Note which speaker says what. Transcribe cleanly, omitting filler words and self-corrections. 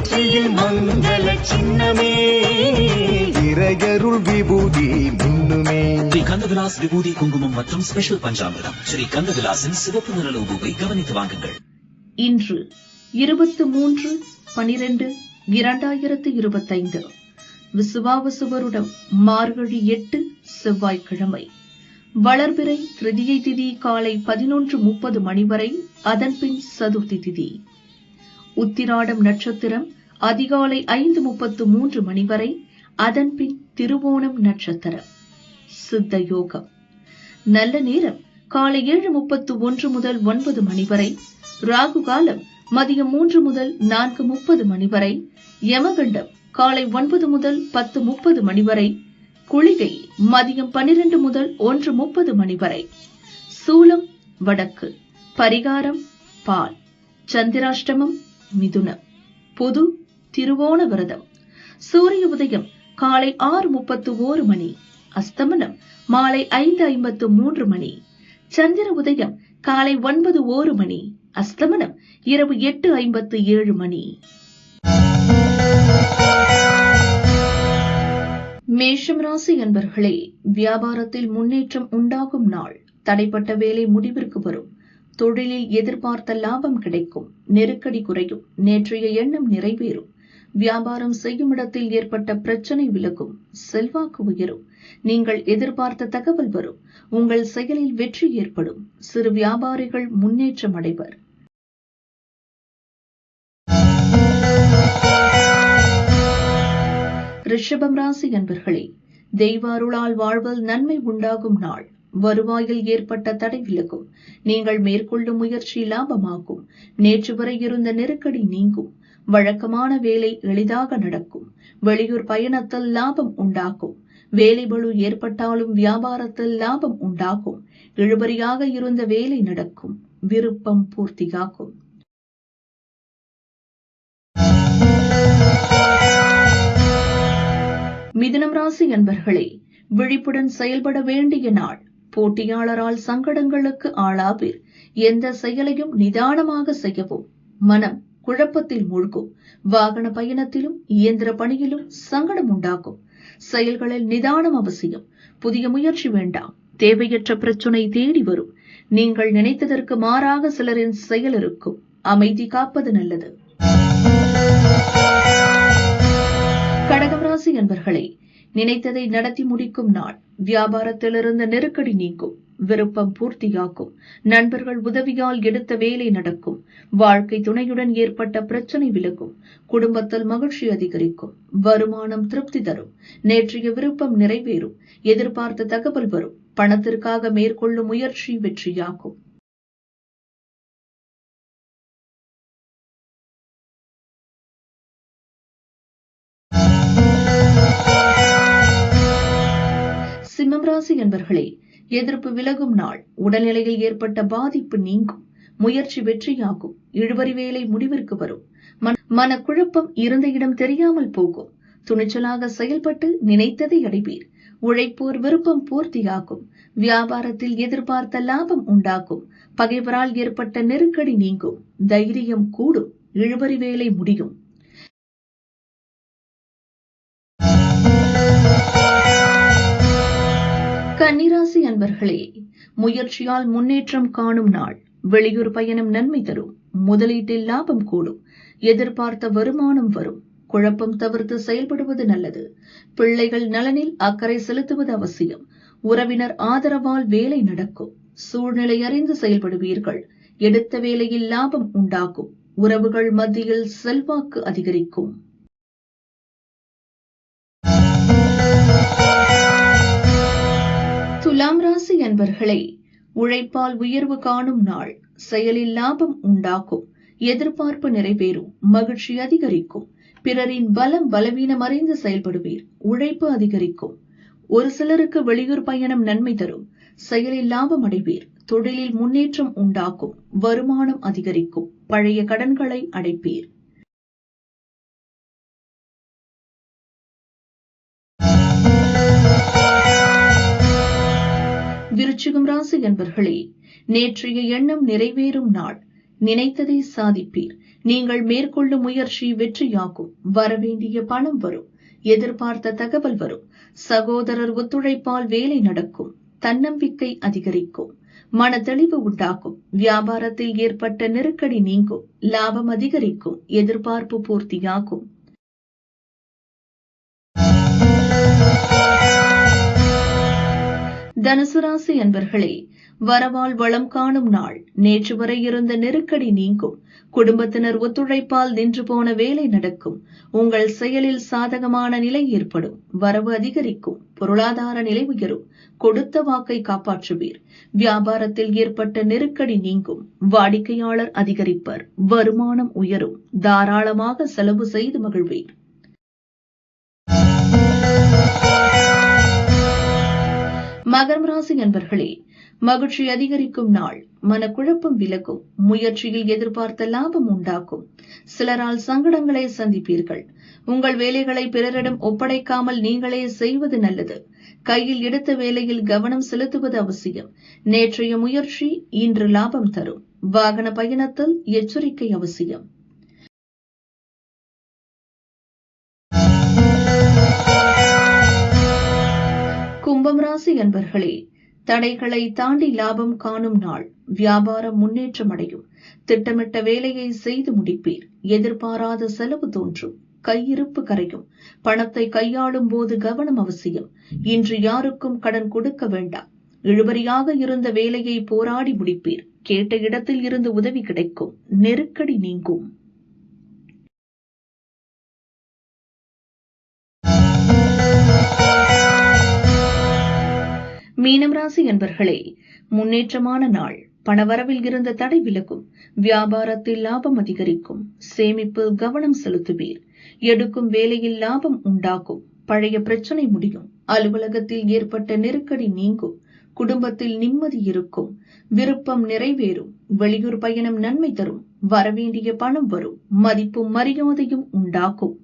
Speaker 1: வெற்றியின் மங்கள சின்னமே இறையருள் விபூதி மின்னுமே.
Speaker 2: ஸ்ரீ கந்தவிலாஸ் விபூதி குங்குமம் மற்றும் ஸ்பெஷல் பஞ்சாமிர்தம் ஸ்ரீ கந்தவிலாசின் சிவப்பு நிற லோகோவை கவனித்து வாங்குங்கள்.
Speaker 3: இன்று 23/12/2025 விசுவாவசு வருடம் மார்கழி 8 செவ்வாய்க்கிழமை. வளர்பிறை திருதியை திதி காலை 11:30 மணி வரை, அதன்பின் சதுர்த்தி திதி. உத்திராடம் நட்சத்திரம் அதிகாலை 5:33 மணி வரை, அதன்பின் திருவோணம் நட்சத்திரம். சித்த யோகம். நல்ல நேரம் காலை 7:31 முதல் 9 மணி வரை. ராகு காலம் மதியம் 3 முதல் 4:30 மணி வரை. யமகண்டம் காலை 9 முதல் 10:30 மணி வரை. குளிகை மதியம் 12 முதல் 1:30 மணி வரை. சூலம் வடக்கு. பரிகாரம் பால். சந்திராஷ்டமம் மிதுனம். பொது திருவோண விரதம். சூரிய உதயம் காலை 6:31 மணி. அஸ்தமனம் மாலை 5:53 மணி. சந்திர உதயம் காலை 9:01 மணி. அஸ்தமனம் இரவு 8:57 மணி. மேஷம் ராசி அன்பர்களே, வியாபாரத்தில் முன்னேற்றம் உண்டாகும் நாள். தடைப்பட்ட வேலை முடிவிற்கு வரும். தொழிலில் எதிர்பார்த்த லாபம் கிடைக்கும். நெருக்கடி குறையும். நேற்றைய எண்ணம் நிறைவேறும். வியாபாரம் செய்யும் இடத்தில் ஏற்பட்ட பிரச்சனை விலகும். செல்வாக்கு உயரும். நீங்கள் எதிர்பார்த்த தகவல் வரும். உங்கள் செயலில் வெற்றி ஏற்படும். சிறு வியாபாரிகள் முன்னேற்றம் அடைவர். ரிஷபம் ராசி அன்பர்களே, தெய்வ அருளால் வாழ்வில் நன்மை உண்டாகும் நாள். வருவாயில் ஏற்பட்ட தடை விலகும். நீங்கள் மேற்கொள்ளும் முயற்சி லாபமாகும். நேற்று வரை இருந்த நெருக்கடி நீங்கும். வழக்கமான வேலை எளிதாக நடக்கும். வெளியூர் பயணத்தில் லாபம் உண்டாகும். வேலை பளு ஏற்பட்டாலும் வியாபாரத்தில் லாபம் உண்டாகும். இழுபறியாக இருந்த வேலை நடக்கும். விருப்பம் பூர்த்தியாகும். மிதுனம் ராசி அன்பர்களே, விழிப்புடன் செயல்பட வேண்டிய நாள். போட்டியாளரால் சங்கடங்களுக்கு ஆளாவீர். எந்த செயலையும் நிதானமாக செய்யவும். மனம் குழப்பத்தில் மூழ்கும். வாகன பயணத்திலும் இயந்திர பணியிலும் சங்கடம் உண்டாகும். செயல்களில் நிதானம் அவசியம். புதிய முயற்சி வேண்டாம். தேவையற்ற பிரச்சனை தேடி வரும். நீங்கள் நினைத்ததற்கு மாறாக சிலரின் செயல் இருக்கும். அமைதி காப்பது நல்லது. கடகம் ராசி அன்பர்களே, நினைத்ததை நடத்தி முடிக்கும் நாள். வியாபாரத்திலிருந்த நெருக்கடி நீங்கும். விருப்பம் பூர்த்தியாகும். நண்பர்கள் உதவியால் எடுத்த வேலை நடக்கும். வாழ்க்கை துணையுடன் ஏற்பட்ட பிரச்சனை விலகும். குடும்பத்தில் மகிழ்ச்சி அதிகரிக்கும். வருமானம் திருப்தி தரும். நேற்றைய விருப்பம் நிறைவேறும். எதிர்பார்த்த தகவல் வரும். பணத்திற்காக மேற்கொள்ளும் முயற்சி வெற்றியாகும். சிம்மம் ராசி என்பர்களே, எதிர்ப்பு விலகும் நாள். உடல்நிலையில் ஏற்பட்ட பாதிப்பு நீங்கும். முயற்சி வெற்றியாகும். இழுபறி வேலை முடிவிற்கு வரும். மனக்குழப்பம் இருந்த இடம் தெரியாமல் போகும். துணிச்சலாக செயல்பட்டு நினைத்ததை அடைவீர். உழைப்போர் விருப்பம் பூர்த்தியாகும். வியாபாரத்தில் எதிர்பார்த்த லாபம் உண்டாகும். பகைவரால் ஏற்பட்ட நெருக்கடி நீங்கும். தைரியம் கூடும். இழுபறி வேலை முடியும். கன்னிராசி அன்பர்களே, முயற்சியால் முன்னேற்றம் காணும் நாள். வெளியூர் பயணம் நன்மை தரும். முதலீட்டில் லாபம் கூடும். எதிர்பார்த்த வருமானம் வரும். குழப்பம் தவிர்த்து செயல்படுவது நல்லது. பிள்ளைகள் நலனில் அக்கறை செலுத்துவது அவசியம். உறவினர் ஆதரவால் வேலை நடக்கும். சூழ்நிலை அறிந்து செயல்படுவீர்கள். எடுத்த வேலையில் லாபம் உண்டாகும். உறவுகள் மத்தியில் செல்வாக்கு அதிகரிக்கும். துலாம் ராசி அன்பர்களே, உழைப்பால் உயர்வு காணும் நாள். செயலில் லாபம் உண்டாகும். எதிர்பார்ப்பு நிறைவேறும். மகிழ்ச்சி அதிகரிக்கும். பிறரின் பலம் பலவீனம் அறிந்து செயல்படுவீர். உழைப்பு அதிகரிக்கும். ஒரு சிலருக்கு வெளியூர் பயணம் நன்மை தரும். செயலில் லாபம் அடைவீர். தொழிலில் முன்னேற்றம் உண்டாகும். வருமானம் அதிகரிக்கும். பழைய கடன்களை அடைப்பீர். விருச்சிகம் ராசி என்பர்களே, நேற்றைய எண்ணம் நிறைவேறும் நாள். நினைத்ததை சாதிப்பீர். நீங்கள் மேற்கொள்ளும் முயற்சி வெற்றியாகும். வரவேண்டிய பணம் வரும். எதிர்பார்த்த தகவல் வரும். சகோதரர் ஒத்துழைப்பால் வேலை நடக்கும். தன்னம்பிக்கை அதிகரிக்கும். மன தெளிவு உண்டாகும். வியாபாரத்தில் ஏற்பட்ட நெருக்கடி நீங்கும். லாபம் அதிகரிக்கும். எதிர்பார்ப்பு பூர்த்தியாகும். தனுசு ராசி அன்பர்களே, வரவால் வளம் காணும் நாள். நேற்று வரை இருந்த நெருக்கடி நீங்கும். குடும்பத்தினர் ஒத்துழைப்பால் நின்று போன வேலை நடக்கும். உங்கள் செயலில் சாதகமான நிலை ஏற்படும். வரவு அதிகரிக்கும். பொருளாதார நிலை உயரும். கொடுத்த வாக்கை காப்பாற்றுவீர். வியாபாரத்தில் ஏற்பட்ட நெருக்கடி நீங்கும். வாடிக்கையாளர் அதிகரிப்பர். வருமானம் உயரும். தாராளமாக செலவு செய்து மகிழ்வீர். மகரம் ராசி அன்பர்களே, மகிழ்ச்சி அதிகரிக்கும் நாள். மனக்குழப்பம் விலகும். முயற்சியில் எதிர்பார்த்த லாபம் உண்டாகும். சிலரால் சங்கடங்களை சந்திப்பீர்கள். உங்கள் வேலைகளை பிறரிடம் ஒப்படைக்காமல் நீங்களே செய்வது நல்லது. கையில் எடுத்த வேலையில் கவனம் செலுத்துவது அவசியம். நேற்றைய முயற்சி இன்று லாபம் தரும். வாகன பயணத்தில் எச்சரிக்கை அவசியம். கும்பம் ராசி அன்பர்களே, தடைகளை தாண்டி லாபம் காணும் நாள். வியாபாரம் முன்னேற்றம் அடையும். திட்டமிட்ட வேலையை செய்து முடிப்பீர். எதிர்பாராத செலவு தோன்றும். கையிருப்பு கரையும். பணத்தை கையாளும் போது கவனம் அவசியம். இன்று யாருக்கும் கடன் கொடுக்க வேண்டாம். இழுபறியாக இருந்த வேலையை போராடி முடிப்பீர். கேட்ட இடத்தில் இருந்து உதவி கிடைக்கும். நெருக்கடி நீங்கும். மீனம் ராசி அன்பர்களே, முன்னேற்றமான நாள். பணவரவில் இருந்த தடை விலகும். வியாபாரத்தில் லாபம் அதிகரிக்கும். சேமிப்பில் கவனம் செலுத்துவீர். எடுக்கும் வேலையில் லாபம் உண்டாகும். பழைய பிரச்சனை முடியும். அலுவலகத்தில் ஏற்பட்ட நெருக்கடி நீங்கும். குடும்பத்தில் நிம்மதி இருக்கும். விருப்பம் நிறைவேறும். வெளியூர் பயணம் நன்மை தரும். வரவேண்டிய பணம் வரும். மதிப்பும் மரியாதையும் உண்டாகும்.